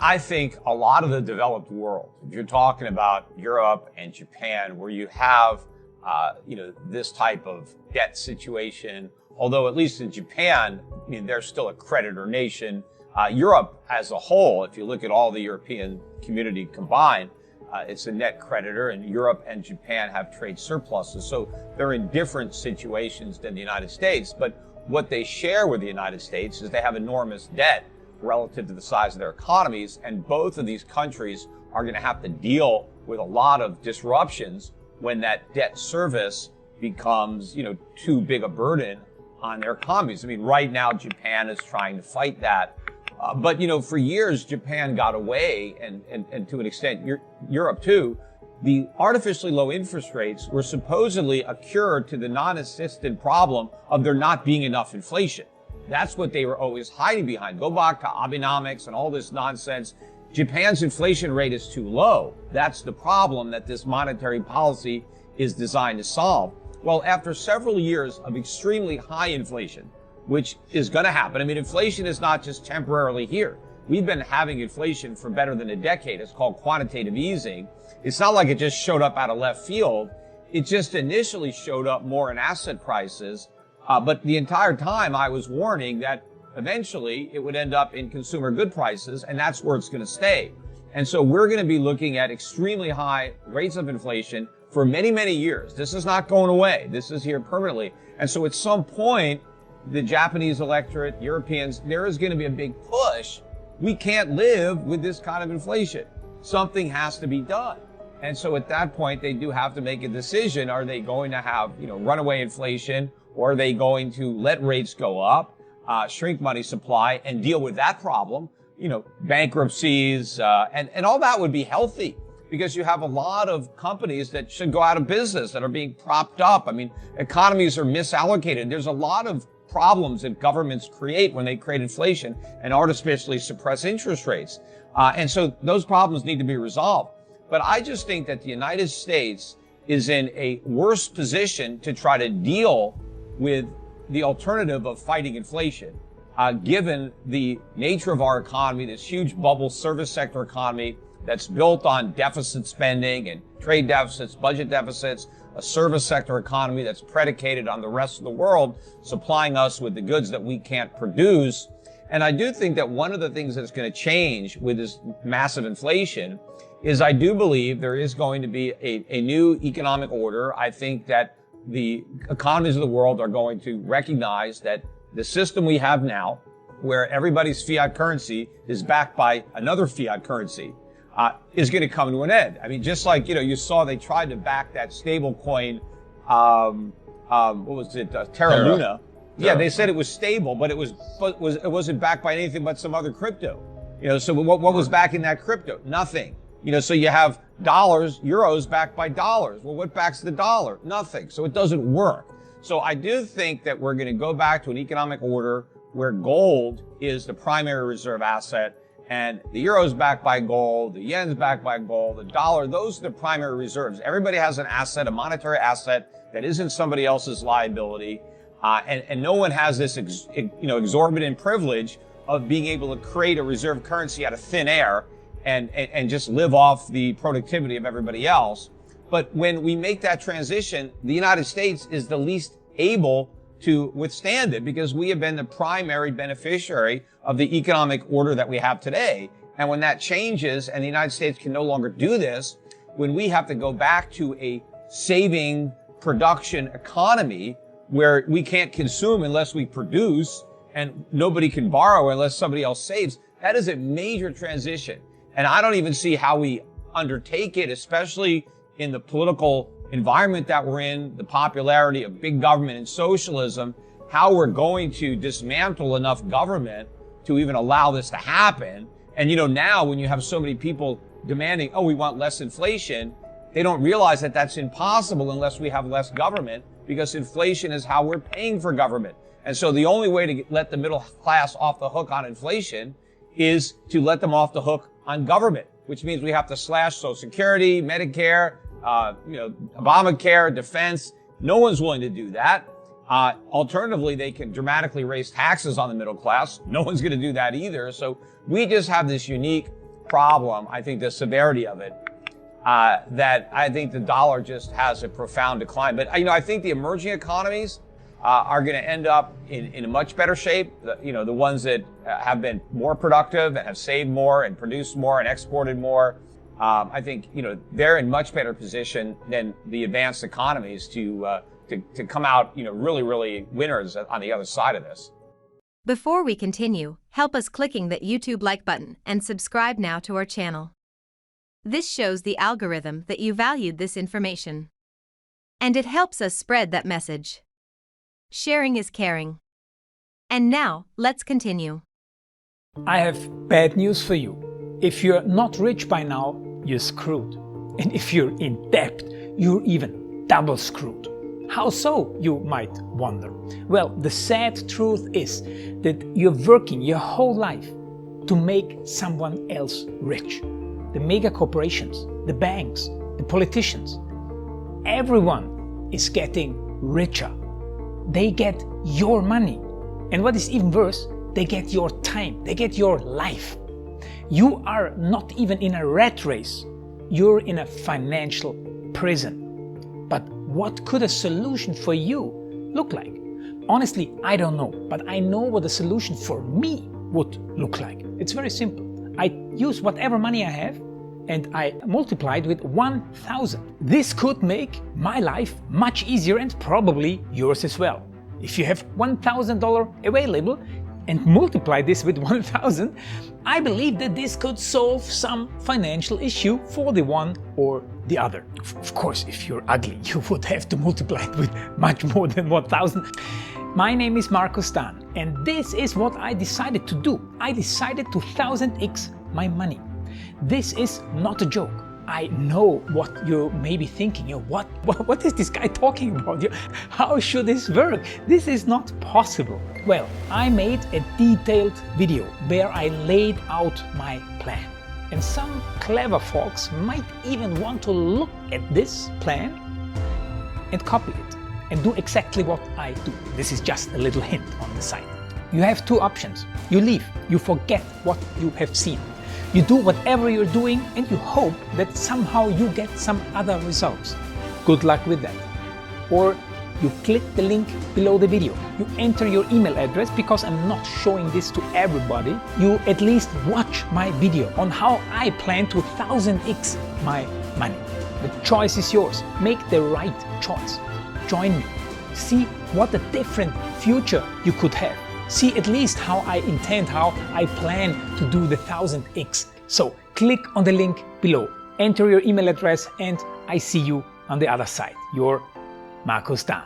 I think a lot of the developed world, if you're talking about Europe and Japan, where you have, this type of debt situation, although at least in Japan, I mean, they're still a creditor nation. Europe as a whole, if you look at all the European community combined, it's a net creditor, and Europe and Japan have trade surpluses. So they're in different situations than the United States. But what they share with the United States is they have enormous debt relative to the size of their economies. And both of these countries are going to have to deal with a lot of disruptions when that debt service becomes, too big a burden on their economies. I mean, right now, Japan is trying to fight that. But for years, Japan got away, and to an extent, Europe too. The artificially low interest rates were supposedly a cure to the non-existent problem of there not being enough inflation. That's what they were always hiding behind. Go back to Abenomics and all this nonsense. Japan's inflation rate is too low. That's the problem that this monetary policy is designed to solve. Well, after several years of extremely high inflation, which is going to happen. I mean, inflation is not just temporarily here. We've been having inflation for better than a decade. It's called quantitative easing. It's not like it just showed up out of left field. It just initially showed up more in asset prices. But the entire time I was warning that eventually it would end up in consumer good prices, and that's where it's going to stay. And so we're going to be looking at extremely high rates of inflation for many, many years. This is not going away. This is here permanently. And so at some point, the Japanese electorate, Europeans, there is going to be a big push. We can't live with this kind of inflation. Something has to be done. And so at that point, they do have to make a decision. Are they going to have, runaway inflation, or are they going to let rates go up, shrink money supply, and deal with that problem? Bankruptcies, and all that would be healthy, because you have a lot of companies that should go out of business that are being propped up. I mean, economies are misallocated. There's a lot of problems that governments create when they create inflation and artificially suppress interest rates. And so those problems need to be resolved. But I just think that the United States is in a worse position to try to deal with the alternative of fighting inflation, given the nature of our economy, this huge bubble service sector economy that's built on deficit spending and trade deficits, budget deficits, a service sector economy that's predicated on the rest of the world supplying us with the goods that we can't produce. And I do think that one of the things that's going to change with this massive inflation is I do believe there is going to be a new economic order. I think that the economies of the world are going to recognize that the system we have now, where everybody's fiat currency is backed by another fiat currency, is going to come to an end. I mean, just like, you saw they tried to back that stable coin, what was it, Terra Luna. Yeah, they said it was stable, but it wasn't backed by anything but some other crypto. So what was backing that crypto? Nothing. So you have dollars, euros backed by dollars. Well, what backs the dollar? Nothing. So it doesn't work. So I do think that we're going to go back to an economic order where gold is the primary reserve asset, and the euro is backed by gold, the yen is backed by gold, the dollar, those are the primary reserves. Everybody has an asset, a monetary asset that isn't somebody else's liability. And no one has this, exorbitant privilege of being able to create a reserve currency out of thin air and just live off the productivity of everybody else. But when we make that transition, the United States is the least able to withstand it, because we have been the primary beneficiary of the economic order that we have today. And when that changes and the United States can no longer do this, when we have to go back to a saving production economy where we can't consume unless we produce and nobody can borrow unless somebody else saves, that is a major transition. And I don't even see how we undertake it, especially in the political environment that we're in, the popularity of big government and socialism, how we're going to dismantle enough government to even allow this to happen. And, now when you have so many people demanding, we want less inflation, they don't realize that that's impossible unless we have less government, because inflation is how we're paying for government. And so the only way to let the middle class off the hook on inflation is to let them off the hook on government, which means we have to slash Social Security, Medicare, Obamacare, defense. No one's willing to do that. Alternatively, they can dramatically raise taxes on the middle class. No one's going to do that either. So we just have this unique problem, I think the severity of it, that I think the dollar just has a profound decline. But I think the emerging economies are going to end up in a much better shape. The ones that have been more productive and have saved more and produced more and exported more. I think they're in much better position than the advanced economies to come out really winners on the other side of this. Before we continue, help us clicking that YouTube like button and subscribe now to our channel. This shows the algorithm that you valued this information. And it helps us spread that message. Sharing is caring. And now, let's continue. I have bad news for you. If you're not rich by now, you're screwed. And if you're in debt, you're even double screwed. How so, you might wonder? Well, the sad truth is that you're working your whole life to make someone else rich. The mega corporations, the banks, the politicians, everyone is getting richer. They get your money. And what is even worse, they get your time, they get your life. You are not even in a rat race, you're in a financial prison. But what could a solution for you look like? Honestly, I don't know, but I know what a solution for me would look like. It's very simple. I use whatever money I have and I multiply it with 1,000. This could make my life much easier and probably yours as well. If you have $1,000 available and multiply this with 1,000, I believe that this could solve some financial issue for the one or the other. Of course, if you're ugly, you would have to multiply it with much more than 1,000. My name is Markus Dahn, and this is what I decided to do. I decided to 1000x my money. This is not a joke. I know what you may be thinking. What is this guy talking about? How should this work? This is not possible. Well, I made a detailed video where I laid out my plan. And some clever folks might even want to look at this plan and copy it and do exactly what I do. This is just a little hint on the side. You have two options. You leave, you forget what you have seen. You do whatever you're doing and you hope that somehow you get some other results. Good luck with that. Or you click the link below the video. You enter your email address because I'm not showing this to everybody. You at least watch my video on how I plan to 1000x my money. The choice is yours. Make the right choice. Join me. See what a different future you could have. See at least how I plan to do the 1000x. So click on the link below, enter your email address, and I see you on the other side. Your Markus Dahn.